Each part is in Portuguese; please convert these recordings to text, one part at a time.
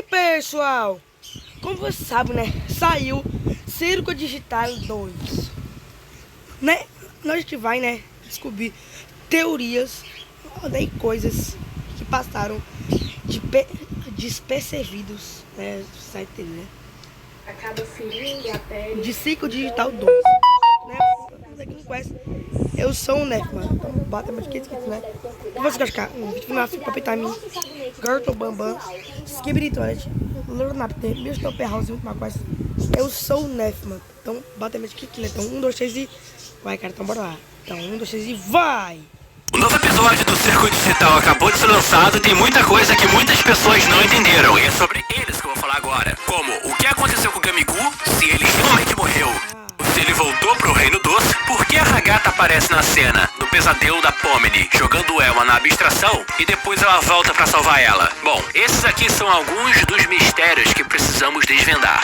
Pessoal, como você sabe, né? Saiu Circo Digital 2, né? Nós a gente vai, né, descobrir teorias e coisas que passaram despercebidos, né? Né? A cada filhinho e a pele. De Circo Digital 2, né? Pra quem não conhece, eu sou o Nefman. Então bota mais que escrito, né? E você quer ficar? Final Capitão Min, Gerto Bambam, Skibidi Toilet, Lurnapte, Mr. Perhouse, muito mais coisa. Eu sou o Nefman. Então bota mais que escrito. Então 1, 2, 3 e vai, cara. Então bora lá. Então 1, 2, 3 e vai! O novo episódio do Circo Digital acabou de ser lançado e tem muita coisa que muitas pessoas não entenderam. E é sobre eles que eu vou falar agora. Como o que aconteceu com o Gamigu, se ele realmente morreu, se ele voltou pro Reino Doce, por que a Ragata aparece na cena do pesadelo da Pomini, jogando ela na abstração e depois ela volta pra salvar ela. Bom, esses aqui são alguns dos mistérios que precisamos desvendar.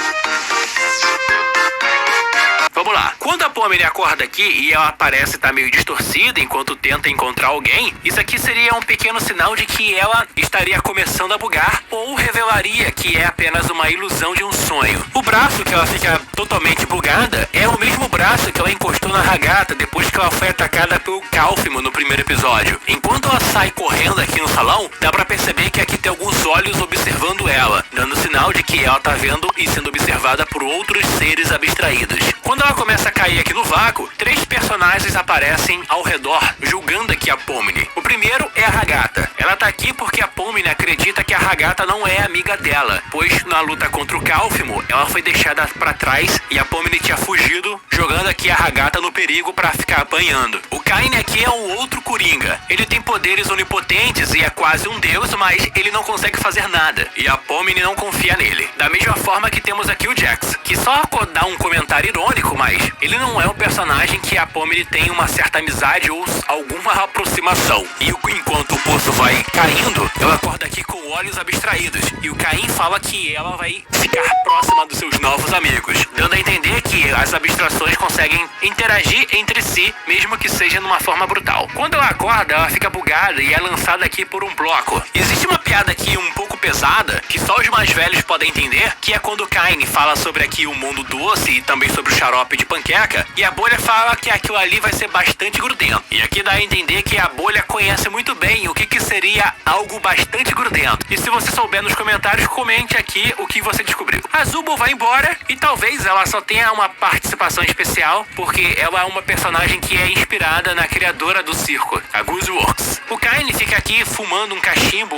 Vamos lá. Quando a Pomini acorda aqui e ela parece estar meio distorcida enquanto tenta encontrar alguém, isso aqui seria um pequeno sinal de que ela estaria começando a bugar ou revelaria que é apenas uma ilusão de um sonho. O braço que ela fica totalmente bugada é o mesmo braço que ela encostou na Ragata depois que ela foi atacada pelo Cálfimo no primeiro episódio. Enquanto ela sai correndo aqui no salão, dá pra perceber que aqui tem alguns olhos observando ela, dando sinal de que ela tá vendo e sendo observada por outros seres abstraídos. Quando ela começa a cair aqui no vácuo, 3 personagens aparecem ao redor, julgando aqui a Pomini. O primeiro é a Ragata. Ela tá aqui porque a Pomini acredita que a Ragata não é amiga dela, pois na luta contra o Cálfimo, ela foi deixada pra trás e a Pomini tinha fugido, jogando aqui a Ragata no perigo pra ficar apanhando. O Caine aqui é um outro Coringa. Ele tem poderes onipotentes e é quase um deus, mas ele não consegue fazer nada. E a Pomini não confia nele. Da mesma forma que temos aqui o Jax, que só dá um comentário irônico, mas ele não é um personagem que a Pomini tem uma certa amizade ou alguma aproximação. E enquanto o poço vai caindo, ela acorda aqui com olhos abstraídos. E o Caim fala que ela vai ficar próxima dos seus novos amigos, dando a entender que as abstrações conseguem interagir entre si, mesmo que seja numa forma brutal. Quando ela acorda, ela fica bugada e é lançada aqui por um bloco. Existe uma piada aqui um pouco pesada, que só os mais velhos podem entender, que é quando o Caine fala sobre aqui o mundo doce e também sobre o xarope de panqueca, e a bolha fala que aquilo ali vai ser bastante grudento. E aqui dá a entender que a bolha conhece muito bem o que seria algo bastante grudento. E se você souber nos comentários, comente aqui o que você descobriu. A Zubo vai embora e talvez ela só tenha uma participação especial, porque ela é uma personagem que é inspirada na criadora do circo, a Gooseworks. O Caine fica aqui fumando um cachimbo,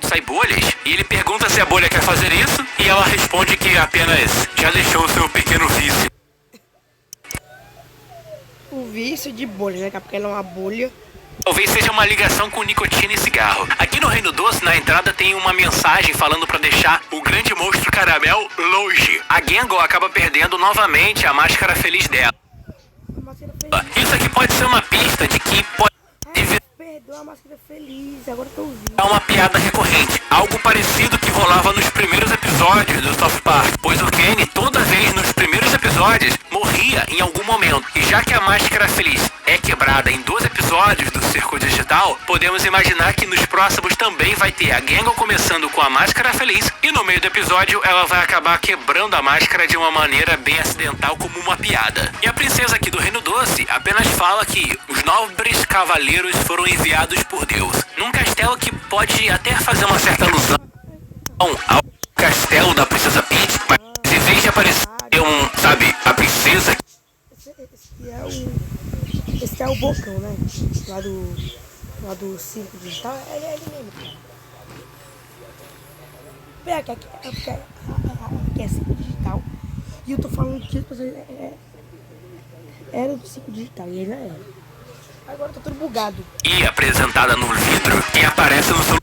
sai bolhas, e ele pergunta se a bolha quer fazer isso, e ela responde que apenas já deixou o seu pequeno vício. O vício de bolha, né? Porque ela é uma bolha. Talvez seja uma ligação com nicotina e cigarro. Aqui no Reino Doce, na entrada, tem uma mensagem falando pra deixar o grande monstro caramel longe. A Gengo acaba perdendo novamente a máscara feliz dela. Isso aqui pode ser uma pista de que pode Perdeu a máscara feliz, agora tô ouvindo. é uma piada recorrente, algo parecido que rolava nos primeiros episódios do South Park, pois o Kenny, toda vez nos primeiros episódios, morria em algum momento. E já que a máscara feliz é quebrada em 2 episódios do Circo Digital, podemos imaginar que nos próximos também vai ter a Gengo começando com a máscara feliz, e no meio do episódio ela vai acabar quebrando a máscara de uma maneira bem acidental, como uma piada. E a princesa aqui do Reino Doce apenas fala que os nobres cavaleiros foram enviados por Deus, num castelo que pode até fazer uma certa alusão ao castelo da Princesa Peach, mas em vez de aparecer a princesa... Esse é o Bocão, né? Lá do Circo Digital, é ele mesmo. Aqui é Circo Digital, e eu tô falando que era do Circo Digital, e ele não era. Agora tá tudo bugado. E apresentada no vidro, quem aparece no seu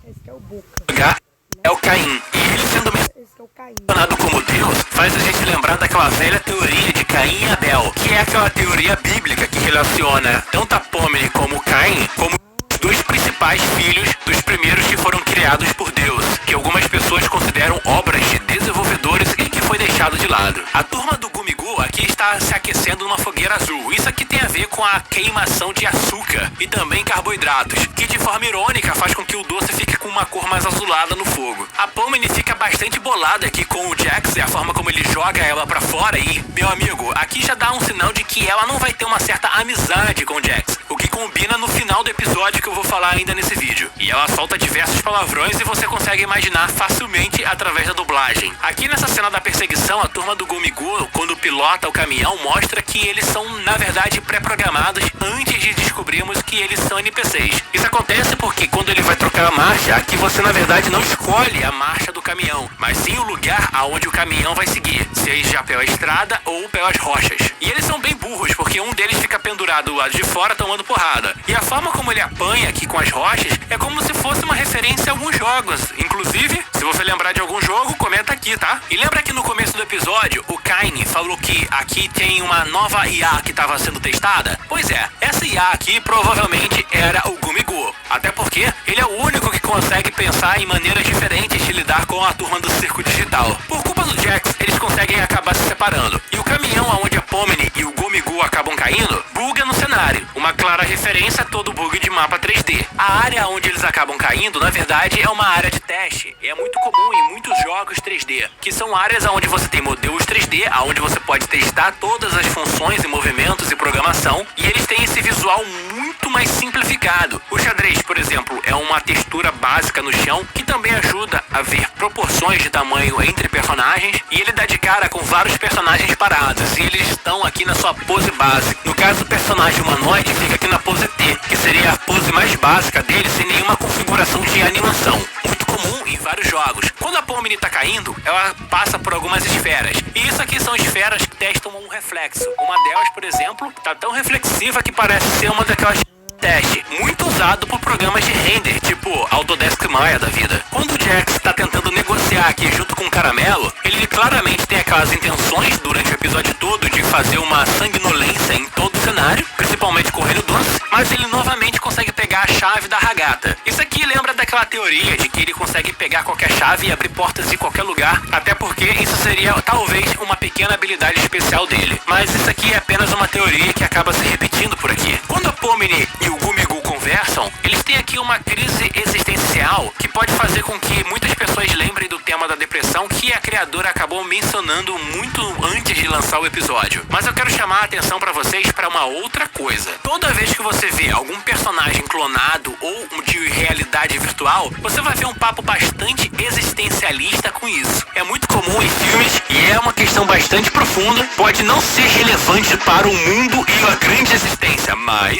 Esse é o Boca. lugar é o Caim. E ele sendo mencionado como Deus, faz a gente lembrar daquela velha teoria de Caim e Abel, que é aquela teoria bíblica que relaciona tanto a Pomini como Caim como os 2 principais filhos dos primeiros que foram criados por Deus, que algumas pessoas consideram obras de desenvolvedores e que foi deixado de lado. A turma do Gumigu aqui aqui está se aquecendo numa fogueira azul. Isso aqui tem a ver com a queimação de açúcar e também carboidratos, que de forma irônica faz com que o doce fique com uma cor mais azulada no fogo. A Pomni fica bastante bolada aqui com o Jax e a forma como ele joga ela pra fora e, meu amigo, aqui já dá um sinal de que ela não vai ter uma certa amizade com o Jax, o que combina no final do episódio que eu vou falar ainda nesse vídeo. E ela solta diversos palavrões e você consegue imaginar facilmente através da dublagem. Aqui nessa cena da perseguição, a turma do Gumigu, quando pilota o caminhão, mostra que eles são, na verdade, pré-programados antes de descobrirmos que eles são NPCs. Isso acontece porque quando ele vai trocar a marcha, aqui você, na verdade, não escolhe a marcha do caminhão, mas sim o lugar aonde o caminhão vai seguir, seja pela estrada ou pelas rochas. E eles são bem burros, porque um deles fica pendurado do lado de fora tomando porrada. E a forma como ele apanha aqui com as rochas é como se fosse uma referência a alguns jogos. Inclusive, se você lembrar de algum jogo, comenta aqui, tá? E lembra que no começo do episódio, o Kaine falou que aqui tem uma nova IA que estava sendo testada? Pois é, essa IA aqui provavelmente era o Gumigu. Até porque ele é o único que consegue pensar em maneiras diferentes de lidar com a turma do circo digital. Por culpa do Jax, eles conseguem acabar se separando. E o caminhão aonde a Pomni e o Gumigu acabam caindo, buga no cenário. Uma clara referência a todo bug de mapa 3D. A área onde eles acabam caindo, na verdade, é uma área de teste. É muito comum em muitos jogos 3D, que são áreas onde você tem modelos 3D, onde você pode testar todas as funções e movimentos e programação, e eles têm esse visual muito mais simplificado. O xadrez, por exemplo, é uma textura básica no chão, que também ajuda a ver proporções de tamanho entre personagens, e ele dá de cara com vários personagens parados, e eles estão aqui na sua pose base. No caso, o personagem humanoide fica aqui na pose T, que seria a pose mais básica dele, sem nenhuma configuração de animação. Muito comum em vários jogos. Quando a Pomni tá caindo, ela passa por algumas esferas. E isso aqui são esferas que testam um reflexo. Uma delas, por exemplo, tá tão reflexiva que parece ser uma daquelas teste, muito usado por programas de render, tipo Autodesk Maya da vida. Quando o Jax tá tentando negociar aqui junto com o Caramelo, ele claramente tem aquelas intenções durante o episódio todo de fazer uma sanguinolência em todo o cenário, principalmente com o Reino Doce, mas ele novamente consegue pegar a chave da Ragata. Isso aqui lembra daquela teoria de que ele consegue pegar qualquer chave e abrir portas em qualquer lugar, até porque isso seria talvez uma pequena habilidade especial dele. Mas isso aqui é apenas uma teoria que acaba se repetindo por aqui. Quando a Pomni e o Gumigu conversam, eles têm aqui uma crise existencial que pode fazer com que muitas pessoas lembrem do tema da depressão que a criadora acabou mencionando muito antes de lançar o episódio. Mas eu quero chamar a atenção para vocês para uma outra coisa. Toda vez que você vê algum personagem clonado ou de realidade virtual, você vai ver um papo bastante existencialista com isso. É muito comum em filmes e é uma questão bastante profunda. Pode não ser relevante para o mundo e a grande existência, mas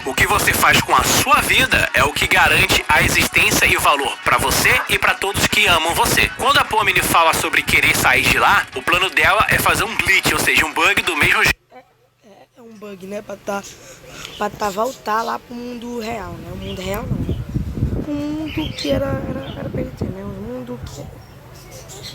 o que você faz com a sua vida é o que garante a existência e o valor para você e para todos que amam você. Quando a Pomni fala sobre querer sair de lá, o plano dela é fazer um glitch, ou seja, um bug do mesmo jeito. É um bug, né? Pra voltar lá pro mundo real, né? O mundo real não. O mundo que era pra ele ter, né? O mundo que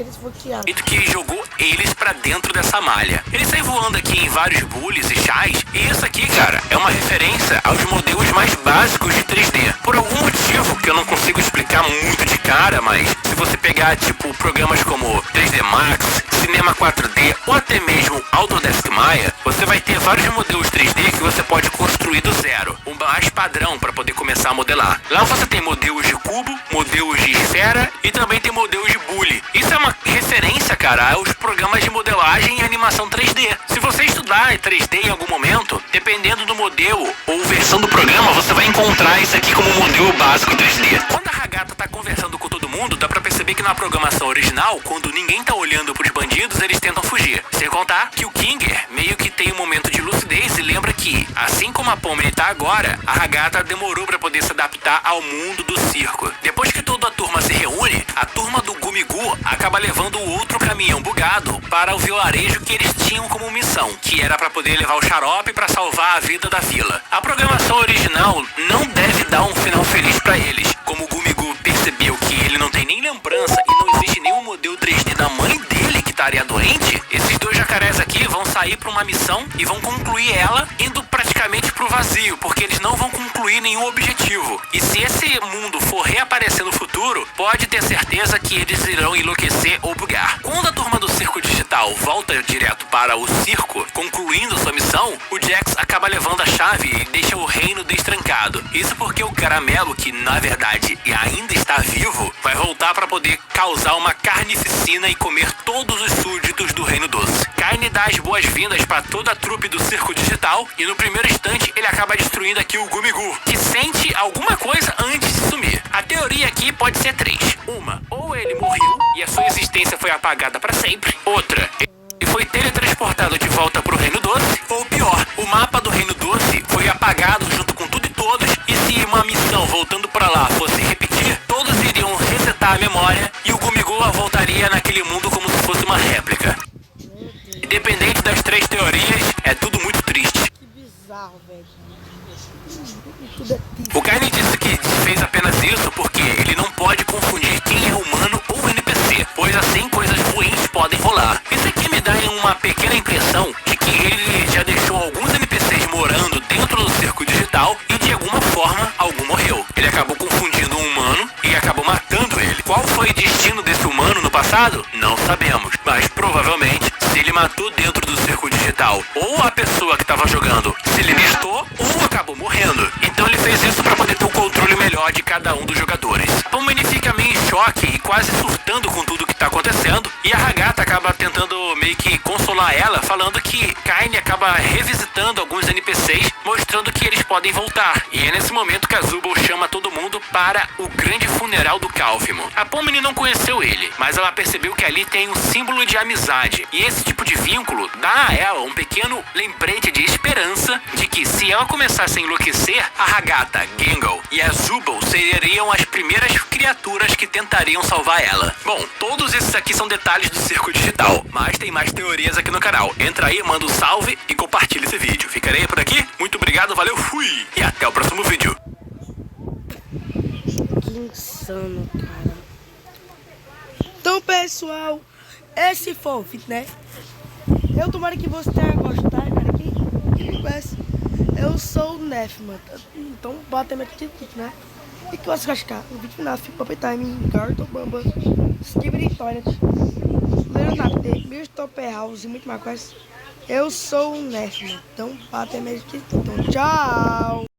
eles bloquearam. Que jogou eles pra dentro dessa malha. Eles saem voando aqui em vários bullies e chás, e isso aqui, cara, é uma referência aos modelos mais básicos de 3D. Por algum motivo que eu não consigo explicar muito de cara, mas se você pegar, tipo, programas como 3D Max, Cinema 4D ou até mesmo Autodesk Maya, você vai ter vários modelos 3D que você pode construir do zero. Um mais padrão para poder começar a modelar. Lá você tem modelos de cubo, modelos de esfera e também tem modelos de bully. Isso é uma referência, cara, aos programas de modelagem e animação 3D. Se você estudar 3D em algum momento, dependendo do modelo ou versão do programa, você vai encontrar isso aqui como modelo básico 3D. Quando a Ragata tá conversando com todo mundo, dá pra perceber que na programação original, quando ninguém tá olhando pros bandidos, eles tentam fugir. Sem contar que o Kinger meio que tem um momento de lucidez e lembra que, assim como a Pomni tá agora, a Ragata demorou pra poder se adaptar ao mundo do circo. Depois que toda a turma se reúne, a turma do Gumigu acaba levando o outro caminhão bugado para o vilarejo que eles tinham como missão, que era para poder levar o xarope para salvar a vida da vila. A programação original não deve dar um final feliz para eles. Como o Gumigu percebeu que ele não tem nem lembrança e não existe nenhum modelo 3D da mãe dele que estaria doente, esses dois jacarés aqui vão sair para uma missão e vão concluir ela indo praticamente pro vazio, porque eles não vão concluir nenhum objetivo. E se esse mundo for reaparecer no futuro, pode ter certeza que eles irão enlouquecer ou bugar. Quando a turma do circo digital digital volta direto para o circo, concluindo sua missão, o Jax acaba levando a chave e deixa o reino destrancado. Isso porque o caramelo, que na verdade ainda está vivo, vai voltar para poder causar uma carnificina e comer todos os súditos do Reino Doce. Kaine dá as boas-vindas para toda a trupe do circo digital e no primeiro instante ele acaba destruindo aqui o Gumigu, que sente alguma coisa antes de sumir. A teoria aqui pode ser três. Uma, ou ele morreu e a sua existência foi apagada para sempre. Outra, ele foi teletransportado de volta para o Reino Doce. Ou pior, o mapa do Reino Doce foi apagado junto com tudo e todos. E se uma missão voltando para lá fosse repetir, todos iriam resetar a memória e o Gumigu voltaria naquele mundo como se fosse uma réplica. Independente das três teorias, é tudo muito triste. Que bizarro, velho. Tudo é triste. O Kaine disse que fez apenas isso porque ele não pode confundir quem é humano ou NPC, pois assim coisas ruins podem rolar. Isso aqui me dá uma pequena impressão de que ele já deixou alguns NPCs morando dentro do circo digital e de alguma forma algum morreu. Ele acabou confundindo um humano e acabou matando ele. Qual foi o destino desse humano no passado? Não sabemos, mas provavelmente se ele matou dentro do circo digital ou a pessoa que estava jogando se libertou ou acabou morrendo. Então ele fez isso para poder ter um controle melhor de cada um dos jogadores. Pomini fica meio em choque e quase surtando com tudo que tá acontecendo, e a Hagata acaba tentando meio que consolar ela, falando que Kaine acaba revisitando alguns NPCs, mostrando que eles podem voltar. E é nesse momento que a Zubul chama todo mundo para o grande funeral do Calphimo. A Pomini não conheceu ele, mas ela percebeu que ali tem um símbolo de amizade, e esse tipo de vínculo dá a ela um pequeno lembrete de esperança de que se ela começasse a enlouquecer, a Hagata, Gengal e a Zubul seriam as primeiras criaturas que tentariam salvar ela. Bom, todos esses aqui são detalhes do circo digital, mas tem mais teorias aqui no canal. Entra aí, manda um salve e compartilha esse vídeo. Ficarei por aqui, muito obrigado, valeu, fui! E até o próximo vídeo. Que insano, cara. Então, pessoal, esse foi o vídeo, né? Eu tomara que você tenha gostado, cara. Quem me conhece, eu sou o Nefman. Então, bota meu título, né? E que você acha? O vídeo final fica Puppet Time, Garto Bamba, Skibidi Toilet, Little Napte, Mr. House e muito mais coisas. Eu sou o Nefman. Então, bota meu título. Então, tchau!